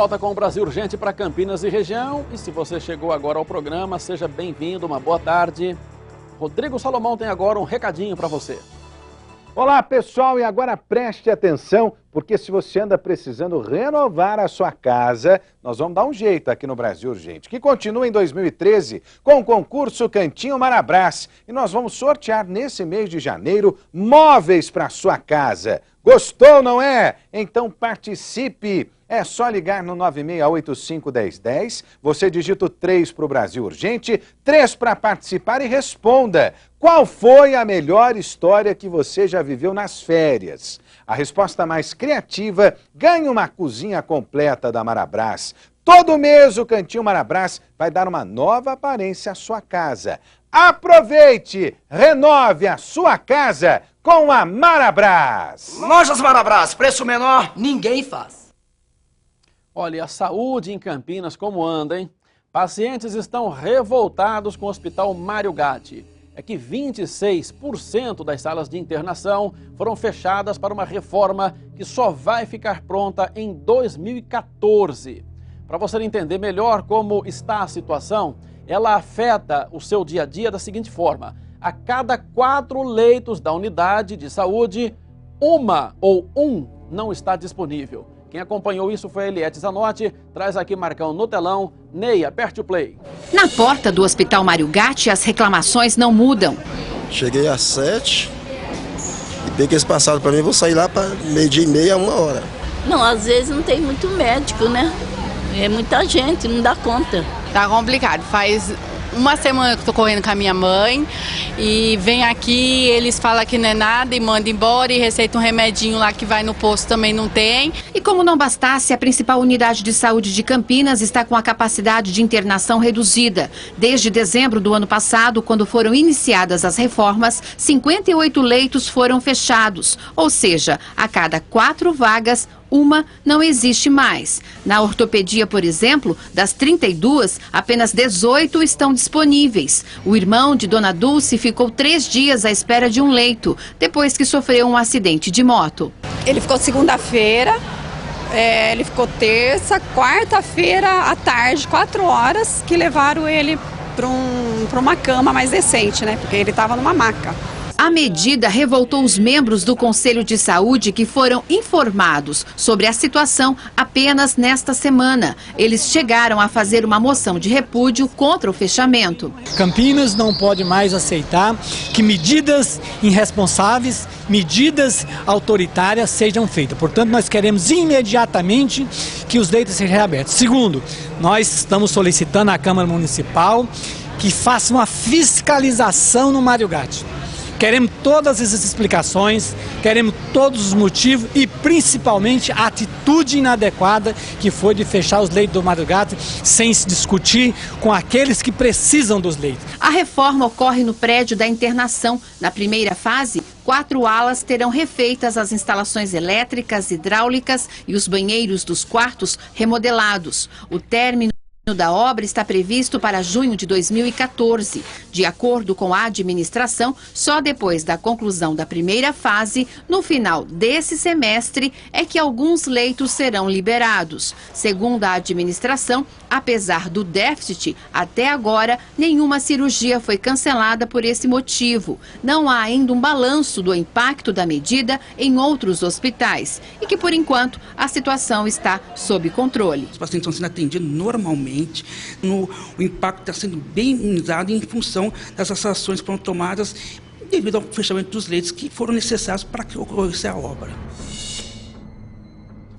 volta com o Brasil Urgente para Campinas e região. E se você chegou agora ao programa, seja bem-vindo, uma boa tarde. Rodrigo Salomão tem agora um recadinho para você. Olá, pessoal, e agora preste atenção, porque se você anda precisando renovar a sua casa, nós vamos dar um jeito aqui no Brasil Urgente, que continua em 2013 com o concurso Cantinho Marabras. E nós vamos sortear nesse mês de janeiro móveis para sua casa. Gostou, não é? Então participe! É só ligar no 9685-1010, você digita o 3 para o Brasil Urgente, 3 para participar e responda. Qual foi a melhor história que você já viveu nas férias? A resposta mais criativa ganha uma cozinha completa da Marabras. Todo mês o Cantinho Marabras vai dar uma nova aparência à sua casa. Aproveite! Renove a sua casa com a Marabras! Lojas Marabras, preço menor, ninguém faz. Olha, a saúde em Campinas como anda, hein? Pacientes estão revoltados com o Hospital Mário Gatti. É que 26% das salas de internação foram fechadas para uma reforma que só vai ficar pronta em 2014. Para você entender melhor como está a situação, ela afeta o seu dia a dia da seguinte forma: a cada 4 leitos da unidade de saúde, uma ou um não está disponível. Quem acompanhou isso foi a Eliette Zanotti, traz aqui Marcão no telão. Ney, aperte o play. Na porta do Hospital Mário Gatti, as reclamações não mudam. Cheguei às 7 e peguei esse passado para mim, vou sair lá para 12h30, 1h. Não, às vezes não tem muito médico, né? É muita gente, não dá conta. Tá complicado, faz uma semana que eu tô correndo com a minha mãe e vem aqui, eles falam que não é nada e mandam embora e receita um remedinho lá que vai no posto, também não tem. E como não bastasse, a principal unidade de saúde de Campinas está com a capacidade de internação reduzida. Desde dezembro do ano passado, quando foram iniciadas as reformas, 58 leitos foram fechados, ou seja, a cada 4 vagas, uma não existe mais. Na ortopedia, por exemplo, das 32, apenas 18 estão disponíveis. O irmão de Dona Dulce ficou 3 dias à espera de um leito, depois que sofreu um acidente de moto. Ele ficou segunda-feira, ele ficou terça, quarta-feira à tarde, 4 horas, que levaram ele para uma cama mais decente, né? Porque ele estava numa maca. A medida revoltou os membros do Conselho de Saúde que foram informados sobre a situação apenas nesta semana. Eles chegaram a fazer uma moção de repúdio contra o fechamento. Campinas não pode mais aceitar que medidas irresponsáveis, medidas autoritárias sejam feitas. Portanto, nós queremos imediatamente que os leitos sejam reabertos. Segundo, nós estamos solicitando à Câmara Municipal que faça uma fiscalização no Mário Gatti. Queremos todas essas explicações, queremos todos os motivos e principalmente a atitude inadequada que foi de fechar os leitos do Mário Gatti sem se discutir com aqueles que precisam dos leitos. A reforma ocorre no prédio da internação. Na primeira fase, 4 alas terão refeitas as instalações elétricas, hidráulicas e os banheiros dos quartos remodelados. O término da obra está previsto para junho de 2014. De acordo com a administração, só depois da conclusão da primeira fase, no final desse semestre, é que alguns leitos serão liberados. Segundo a administração, apesar do déficit, até agora, nenhuma cirurgia foi cancelada por esse motivo. Não há ainda um balanço do impacto da medida em outros hospitais e que, por enquanto, a situação está sob controle. Os pacientes estão sendo atendidos normalmente, o impacto está sendo bem minimizado em função dessas ações que foram tomadas devido ao fechamento dos leitos que foram necessários para que ocorresse a obra.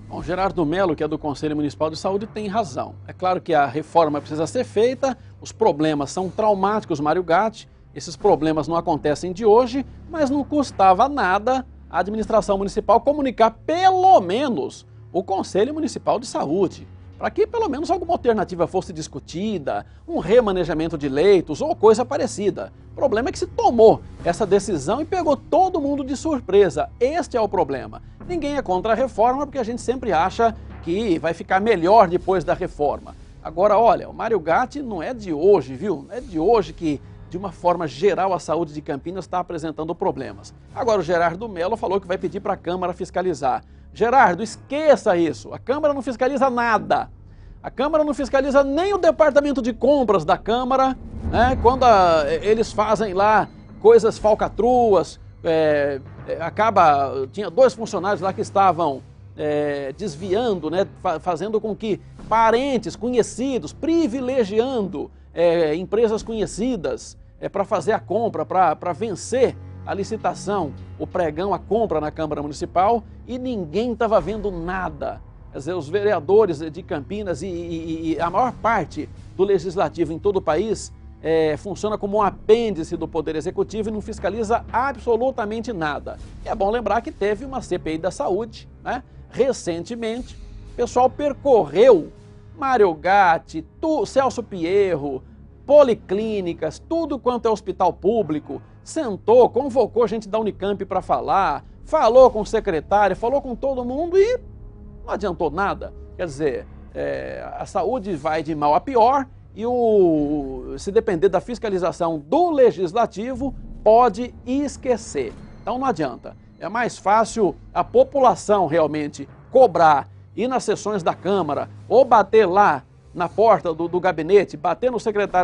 Bom, Gerardo Melo, que é do Conselho Municipal de Saúde, tem razão. É claro que a reforma precisa ser feita, os problemas são traumáticos, Mário Gatti, esses problemas não acontecem de hoje, mas não custava nada a administração municipal comunicar pelo menos o Conselho Municipal de Saúde, para que pelo menos alguma alternativa fosse discutida, um remanejamento de leitos ou coisa parecida. O problema é que se tomou essa decisão e pegou todo mundo de surpresa. Este é o problema. Ninguém é contra a reforma porque a gente sempre acha que vai ficar melhor depois da reforma. Agora, olha, o Mário Gatti não é de hoje, viu? Não é de hoje que de uma forma geral, a saúde de Campinas está apresentando problemas. Agora o Gerardo Mello falou que vai pedir para a Câmara fiscalizar. Gerardo, esqueça isso. A Câmara não fiscaliza nada. A Câmara não fiscaliza nem o departamento de compras da Câmara, né? Quando eles fazem lá coisas falcatruas, tinha 2 funcionários lá que estavam desviando, né? Fazendo com que parentes, conhecidos, privilegiando empresas conhecidas para fazer a compra, para vencer a licitação, o pregão, a compra na Câmara Municipal, e ninguém estava vendo nada. Quer dizer, os vereadores de Campinas e a maior parte do Legislativo em todo o país funciona como um apêndice do Poder Executivo e não fiscaliza absolutamente nada. E é bom lembrar que teve uma CPI da Saúde, né? Recentemente, o pessoal percorreu Mário Gatti, Celso Pierro, policlínicas, tudo quanto é hospital público, sentou, convocou gente da Unicamp para falar, falou com o secretário, falou com todo mundo e não adiantou nada. Quer dizer, a saúde vai de mal a pior e se depender da fiscalização do Legislativo, pode esquecer. Então não adianta. É mais fácil a população realmente cobrar, ir nas sessões da Câmara ou bater lá na porta do gabinete, bater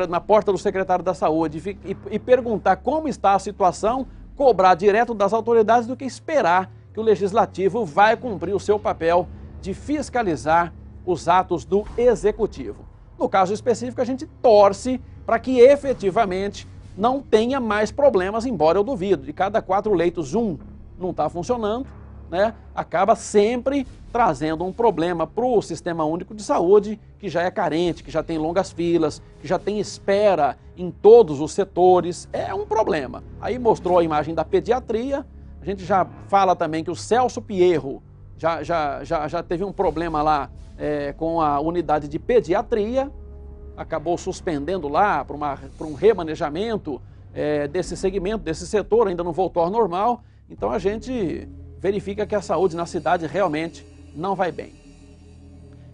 na porta do secretário da Saúde e perguntar como está a situação, cobrar direto das autoridades, do que esperar que o Legislativo vai cumprir o seu papel de fiscalizar os atos do Executivo. No caso específico, a gente torce para que efetivamente não tenha mais problemas, embora eu duvido. De cada 4 leitos, 1 não está funcionando, né? Acaba sempre trazendo um problema para o Sistema Único de Saúde, que já é carente, que já tem longas filas, que já tem espera em todos os setores. É um problema. Aí mostrou a imagem da pediatria. A gente já fala também que o Celso Pierro já teve um problema lá com a unidade de pediatria, acabou suspendendo lá para um remanejamento desse segmento, desse setor, ainda não voltou ao normal. Então a gente verifica que a saúde na cidade realmente não vai bem.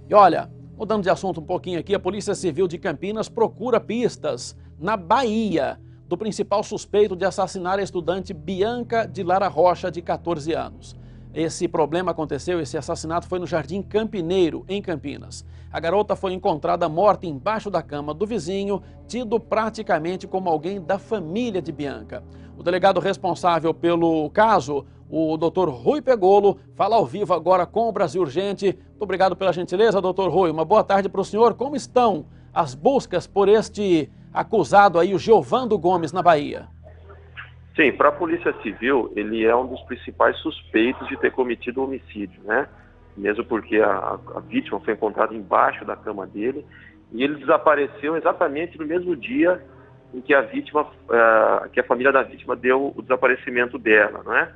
E olha, mudando de assunto um pouquinho aqui, a Polícia Civil de Campinas procura pistas na Bahia do principal suspeito de assassinar a estudante Bianca de Lara Rocha, de 14 anos. Esse problema aconteceu, esse assassinato foi no Jardim Campineiro, em Campinas. A garota foi encontrada morta embaixo da cama do vizinho, tido praticamente como alguém da família de Bianca. O delegado responsável pelo caso, o Dr. Rui Pegolo, fala ao vivo agora com o Brasil Urgente. Muito obrigado pela gentileza, Dr. Rui. Uma boa tarde para o senhor. Como estão as buscas por este acusado aí, o Giovando Gomes, na Bahia? Sim, para a Polícia Civil, ele é um dos principais suspeitos de ter cometido o homicídio, né? Mesmo porque a vítima foi encontrada embaixo da cama dele e ele desapareceu exatamente no mesmo dia em que a família da vítima deu o desaparecimento dela, né?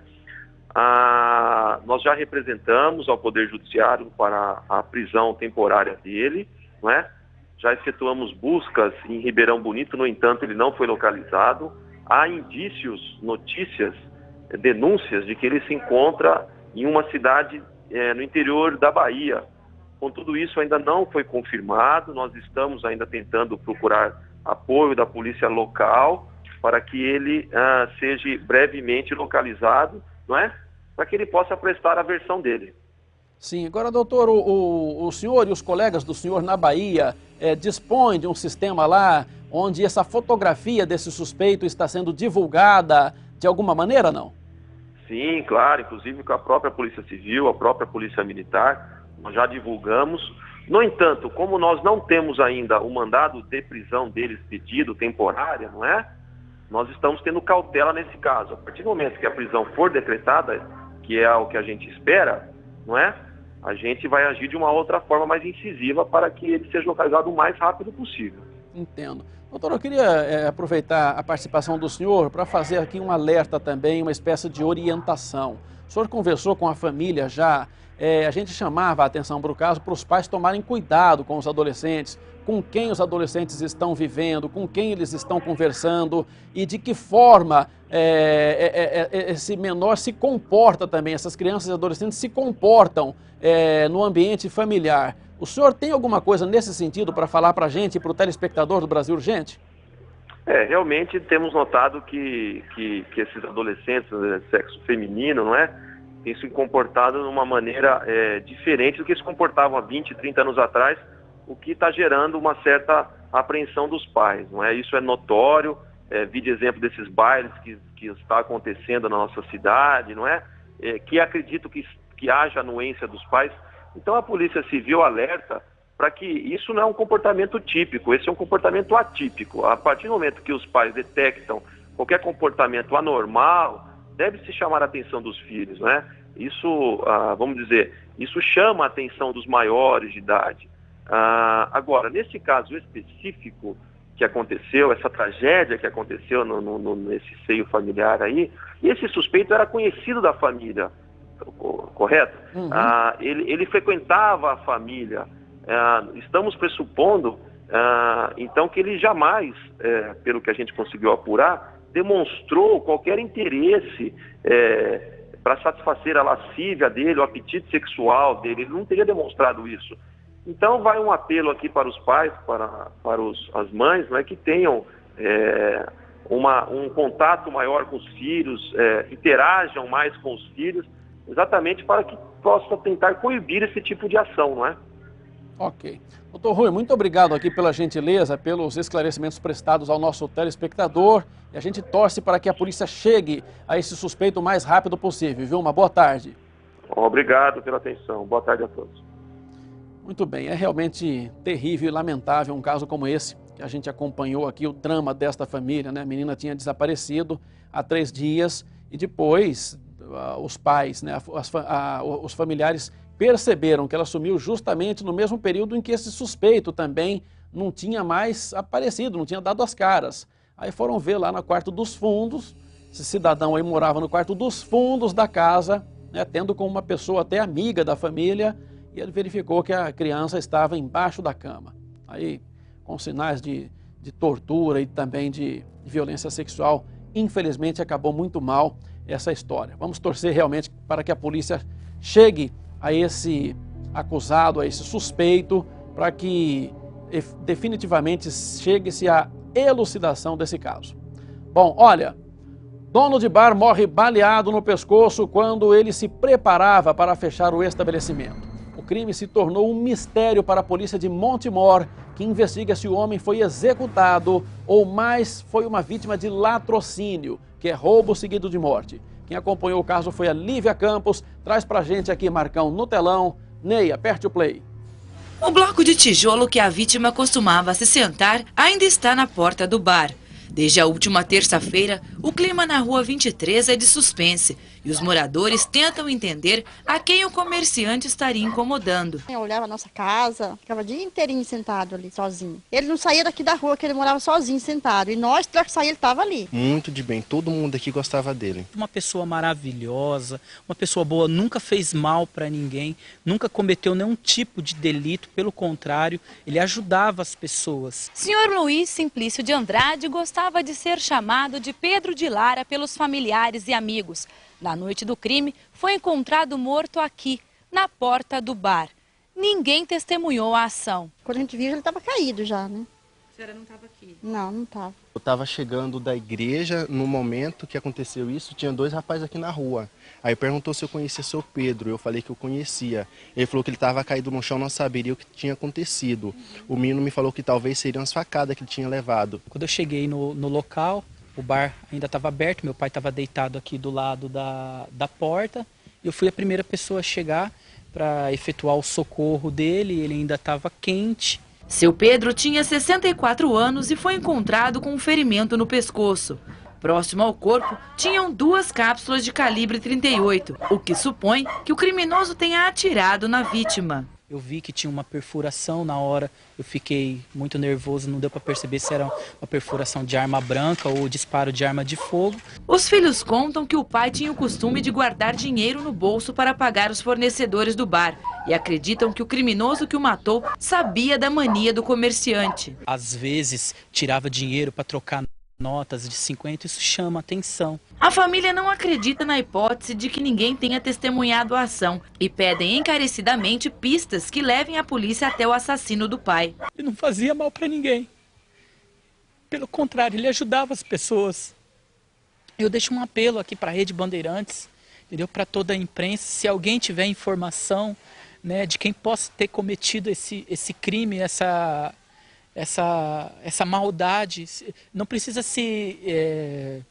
Nós já representamos ao Poder Judiciário para a prisão temporária dele, né? Já efetuamos buscas em Ribeirão Bonito, no entanto, ele não foi localizado. Há indícios, notícias, denúncias de que ele se encontra em uma cidade no interior da Bahia. Com tudo isso ainda não foi confirmado, nós estamos ainda tentando procurar apoio da polícia local para que ele seja brevemente localizado, não é? Para que ele possa prestar a versão dele. Sim, agora, doutor, o senhor e os colegas do senhor na Bahia dispõem de um sistema lá onde essa fotografia desse suspeito está sendo divulgada de alguma maneira, não? Sim, claro, inclusive com a própria Polícia Civil, a própria Polícia Militar, nós já divulgamos. No entanto, como nós não temos ainda o mandado de prisão deles pedido, temporária, não é? Nós estamos tendo cautela nesse caso. A partir do momento que a prisão for decretada, que é o que a gente espera, não é? A gente vai agir de uma outra forma mais incisiva para que ele seja localizado o mais rápido possível. Entendo. Doutor, eu queria aproveitar a participação do senhor para fazer aqui um alerta também, uma espécie de orientação. O senhor conversou com a família já, a gente chamava a atenção para o caso para os pais tomarem cuidado com os adolescentes, com quem os adolescentes estão vivendo, com quem eles estão conversando e de que forma esse menor se comporta também, essas crianças e adolescentes se comportam no ambiente familiar. O senhor tem alguma coisa nesse sentido para falar para a gente e para o telespectador do Brasil Urgente? Realmente temos notado que esses adolescentes de sexo feminino, não é? Têm se comportado de uma maneira diferente do que se comportavam há 20, 30 anos atrás, o que está gerando uma certa apreensão dos pais, não é? Isso é notório, vi de exemplo desses bailes que está acontecendo na nossa cidade, não é? Que acredito que haja anuência dos pais. Então a Polícia Civil alerta para que isso não é um comportamento típico, esse é um comportamento atípico. A partir do momento que os pais detectam qualquer comportamento anormal, deve-se chamar a atenção dos filhos, né? Isso, vamos dizer, isso chama a atenção dos maiores de idade. Agora, nesse caso específico que aconteceu, essa tragédia que aconteceu nesse seio familiar aí, esse suspeito era conhecido da família, correto? Uhum. Ele frequentava a família. Estamos pressupondo, então, que ele jamais, pelo que a gente conseguiu apurar, demonstrou qualquer interesse para satisfazer a lascívia dele, o apetite sexual dele. Ele não teria demonstrado isso. Então, vai um apelo aqui para os pais, para as mães, né, que tenham um contato maior com os filhos, interajam mais com os filhos, exatamente para que possa tentar coibir esse tipo de ação, não é? Ok. Doutor Rui, muito obrigado aqui pela gentileza, pelos esclarecimentos prestados ao nosso telespectador. E a gente torce para que a polícia chegue a esse suspeito o mais rápido possível, viu? Uma boa tarde. Obrigado pela atenção. Boa tarde a todos. Muito bem, é realmente terrível e lamentável um caso como esse, que a gente acompanhou aqui, o drama desta família, né? A menina tinha desaparecido há 3 dias e depois os pais, né? Os familiares perceberam que ela sumiu justamente no mesmo período em que esse suspeito também não tinha mais aparecido, não tinha dado as caras. Aí foram ver lá no quarto dos fundos, esse cidadão aí morava no quarto dos fundos da casa, né, tendo como uma pessoa até amiga da família, e ele verificou que a criança estava embaixo da cama. Aí, com sinais de tortura e também de violência sexual, infelizmente acabou muito mal essa história. Vamos torcer realmente para que a polícia chegue a esse acusado, a esse suspeito, para que definitivamente chegue-se à elucidação desse caso. Bom, olha, dono de bar morre baleado no pescoço quando ele se preparava para fechar o estabelecimento. O crime se tornou um mistério para a polícia de Montemor, que investiga se o homem foi executado ou mais foi uma vítima de latrocínio, que é roubo seguido de morte. Quem acompanhou o caso foi a Lívia Campos. Traz pra gente aqui, Marcão, no telão. Ney, aperte o play. O bloco de tijolo que a vítima costumava se sentar ainda está na porta do bar. Desde a última terça-feira, o clima na Rua 23 é de suspense e os moradores tentam entender a quem o comerciante estaria incomodando. Eu olhava a nossa casa, ficava o dia inteirinho sentado ali, sozinho. Ele não saía daqui da rua, que ele morava sozinho, sentado. E nós, para sair, ele estava ali. Muito de bem, todo mundo aqui gostava dele. Uma pessoa maravilhosa, uma pessoa boa, nunca fez mal para ninguém, nunca cometeu nenhum tipo de delito, pelo contrário, ele ajudava as pessoas. Senhor Luiz Simplício de Andrade gostava de ser chamado de Pedro de Lara pelos familiares e amigos. Na noite do crime, foi encontrado morto aqui, na porta do bar. Ninguém testemunhou a ação. Quando a gente viu, ele estava caído já, né? A senhora não estava aqui? Não, não estava. Eu estava chegando da igreja, no momento que aconteceu isso, tinha 2 rapazes aqui na rua. Aí perguntou se eu conhecia seu Pedro, eu falei que eu conhecia. Ele falou que ele estava caído no chão, não saberia o que tinha acontecido. O menino me falou que talvez seriam as facadas que ele tinha levado. Quando eu cheguei no local, o bar ainda estava aberto, meu pai estava deitado aqui do lado da porta. Eu fui a primeira pessoa a chegar para efetuar o socorro dele, ele ainda estava quente. Seu Pedro tinha 64 anos e foi encontrado com um ferimento no pescoço. Próximo ao corpo, tinham 2 cápsulas de calibre 38, o que supõe que o criminoso tenha atirado na vítima. Eu vi que tinha uma perfuração na hora, eu fiquei muito nervoso, não deu para perceber se era uma perfuração de arma branca ou disparo de arma de fogo. Os filhos contam que o pai tinha o costume de guardar dinheiro no bolso para pagar os fornecedores do bar e acreditam que o criminoso que o matou sabia da mania do comerciante. Às vezes tirava dinheiro para trocar notas de 50, isso chama atenção. A família não acredita na hipótese de que ninguém tenha testemunhado a ação e pedem encarecidamente pistas que levem a polícia até o assassino do pai. Ele não fazia mal para ninguém. Pelo contrário, ele ajudava as pessoas. Eu deixo um apelo aqui para a Rede Bandeirantes, entendeu? Para toda a imprensa, se alguém tiver informação, né, de quem possa ter cometido esse crime, essa maldade, não precisa se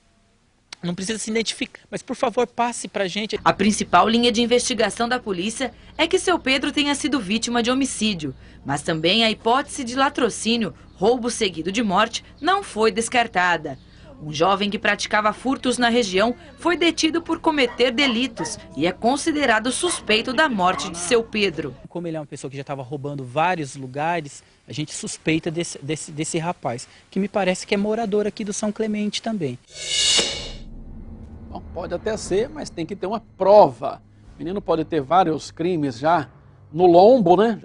identificar, mas por favor passe para a gente. A principal linha de investigação da polícia é que seu Pedro tenha sido vítima de homicídio, mas também a hipótese de latrocínio, roubo seguido de morte, não foi descartada. Um jovem que praticava furtos na região foi detido por cometer delitos e é considerado suspeito da morte de seu Pedro. Como ele é uma pessoa que já estava roubando vários lugares, a gente suspeita desse rapaz, que me parece que é morador aqui do São Clemente também. Bom, pode até ser, mas tem que ter uma prova. O menino pode ter vários crimes já no lombo, né?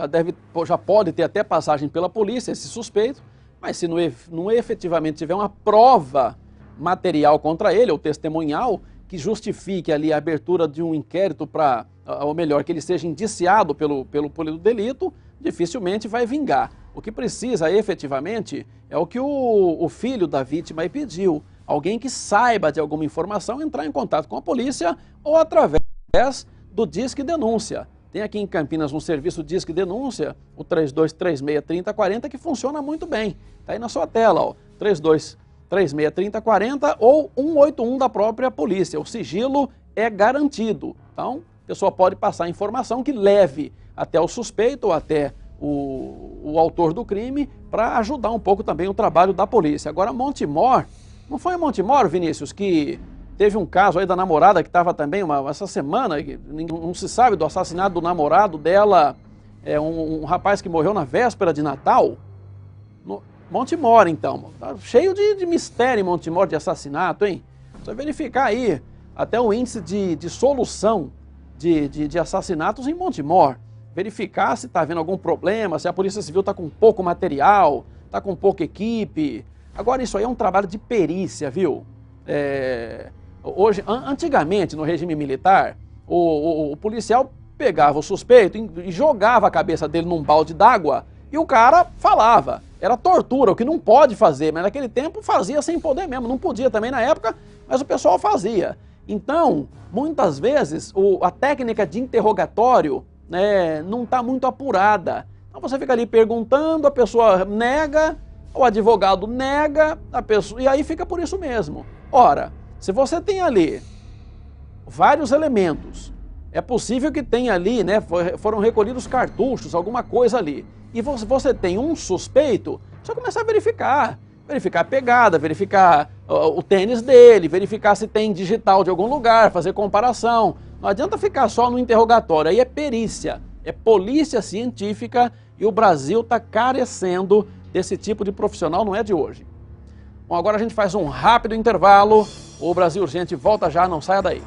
Já pode ter até passagem pela polícia, esse suspeito, mas se não efetivamente tiver uma prova material contra ele, ou testemunhal, que justifique ali a abertura de um inquérito para, ou melhor, que ele seja indiciado pelo delito, dificilmente vai vingar. O que precisa efetivamente é o que o filho da vítima aí pediu. Alguém que saiba de alguma informação entrar em contato com a polícia ou através do Disque Denúncia. Tem aqui em Campinas um serviço Disque Denúncia, o 3236-3040, que funciona muito bem. Está aí na sua tela, ó, 3236-3040 ou 181 da própria polícia. O sigilo é garantido. Então, a pessoa pode passar informação que leve até o suspeito ou até o autor do crime para ajudar um pouco também o trabalho da polícia. Agora, Montemor, não foi em Montemor, Vinícius, que teve um caso aí da namorada que estava também essa semana, não se sabe do assassinato do namorado dela, um rapaz que morreu na véspera de Natal? Montemor, então. Tá cheio de mistério em Montemor, de assassinato, hein? Você verificar aí até o índice de solução de assassinatos em Montemor. Verificar se está havendo algum problema, se a Polícia Civil está com pouco material, está com pouca equipe. Agora, isso aí é um trabalho de perícia, viu? Antigamente, no regime militar, o policial pegava o suspeito e jogava a cabeça dele num balde d'água e o cara falava. Era tortura, o que não pode fazer, mas naquele tempo fazia sem poder mesmo. Não podia também na época, mas o pessoal fazia. Então, muitas vezes, a técnica de interrogatório, né, não está muito apurada. Então você fica ali perguntando, a pessoa nega, o advogado nega, a pessoa, e aí fica por isso mesmo. Ora, se você tem ali vários elementos, é possível que tenha ali, né, foram recolhidos cartuchos, alguma coisa ali, e você tem um suspeito, você começa a verificar a pegada, verificar o tênis dele, verificar se tem digital de algum lugar, fazer comparação. Não adianta ficar só no interrogatório, aí é perícia, é polícia científica e o Brasil está carecendo desse tipo de profissional, não é de hoje. Bom, agora a gente faz um rápido intervalo, o Brasil Urgente volta já, não saia daí.